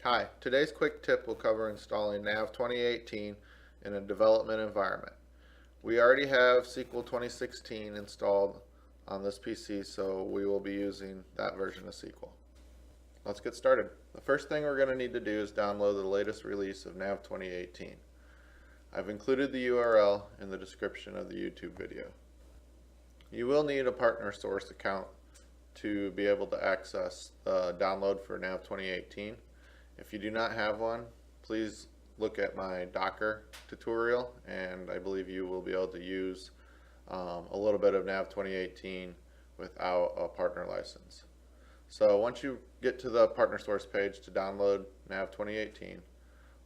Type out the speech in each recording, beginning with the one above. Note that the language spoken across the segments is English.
Hi, today's quick tip will cover installing NAV 2018 in a development environment. We already have SQL 2016 installed on this PC, so we will be using that version of SQL. Let's get started. The first thing we're going to need to do is download the latest release of NAV 2018. I've included the URL in the description of the YouTube video. You will need a partner source account to be able to access the download for NAV 2018. If you do not have one, please look at my Docker tutorial, and I believe you will be able to use a little bit of NAV 2018 without a partner license. So once you get to the partner source page to download NAV 2018,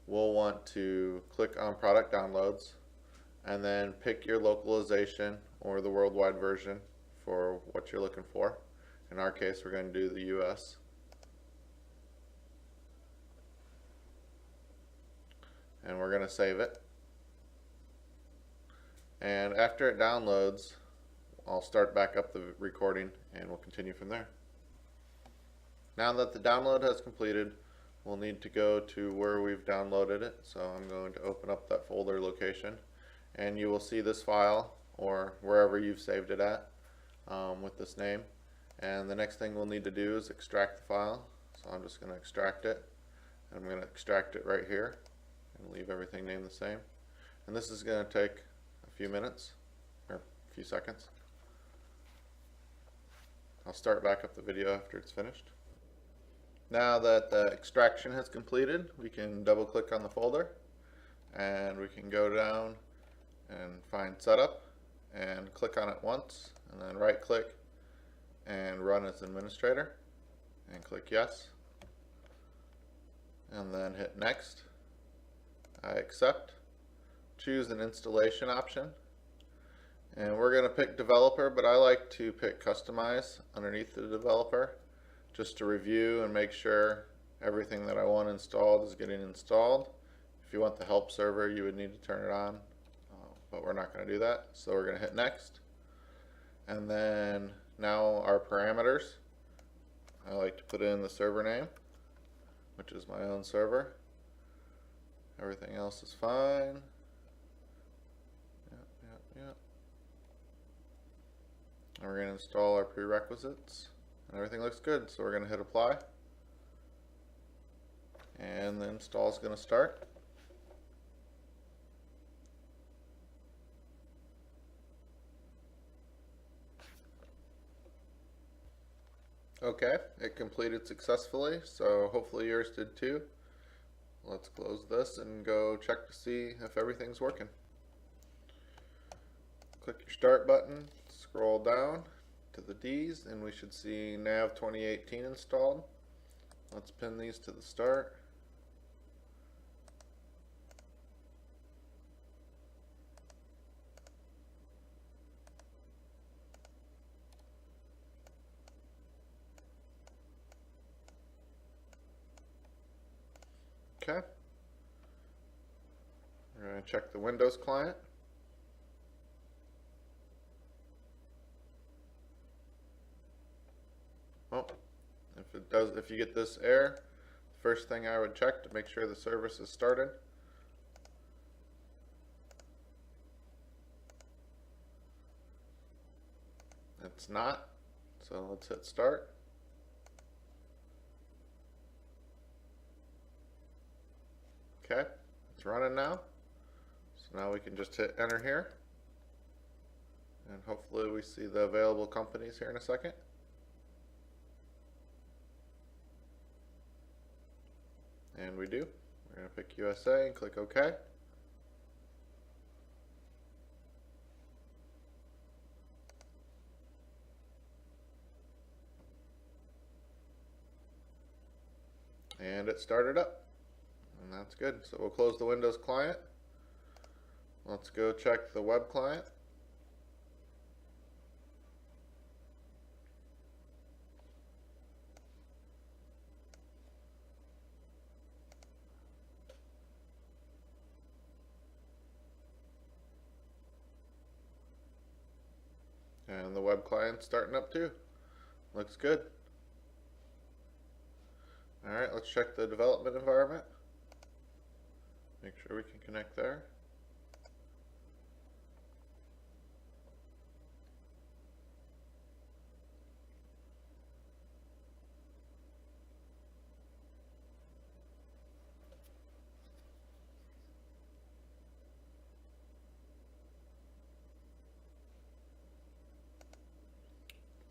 we'll want to click on product downloads and then pick your localization or the worldwide version for what you're looking for. In our case, we're going to do the US. And we're going to save it. And after it downloads, I'll start back up the recording and we'll continue from there. Now that the download has completed, we'll need to go to where we've downloaded it. So I'm going to open up that folder location, and you will see this file or wherever you've saved it at with this name. And the next thing we'll need to do is extract the file. So I'm just going to extract it. I'm going to extract it right here and leave everything named the same. And this is going to take a few minutes or a few seconds. I'll start back up the video after it's finished. Now that the extraction has completed, we can double click on the folder and we can go down and find setup and click on it once, and then right click and run as administrator and click yes, and then hit next. I accept. Choose an installation option, and we're going to pick developer, but I like to pick customize underneath the developer just to review and make sure everything that I want installed is getting installed. If you want the help server, you would need to turn it on, but we're not going to do that, so we're going to hit next. And then now our parameters, I like to put in the server name, which is my own server. Everything else is fine. Yep. And we're going to install our prerequisites, and everything looks good, so we're going to hit apply, and the install is going to start. Okay, it completed successfully, so hopefully yours did too. Let's close this and go check to see if everything's working. Click your start button, scroll down to the D's, and we should see NAV 2018 installed. Let's pin these to the start. Okay. We're going to check the Windows client. Oh, if you get this error, first thing I would check to make sure the service is started. It's not, so let's hit start. Okay, it's running now. So now we can just hit enter here, and hopefully we see the available companies here in a second. And we do. We're going to pick USA and click OK. And it started up. And that's good. So we'll close the Windows client. Let's go check the web client. And the web client's starting up too. Looks good. Alright, let's check the development environment. Make sure we can connect there.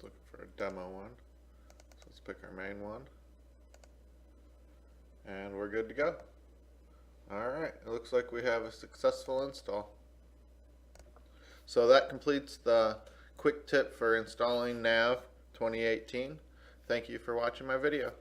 Looking for a demo one. So let's pick our main one. And we're good to go. Alright, it looks like we have a successful install. So that completes the quick tip for installing NAV 2018. Thank you for watching my video.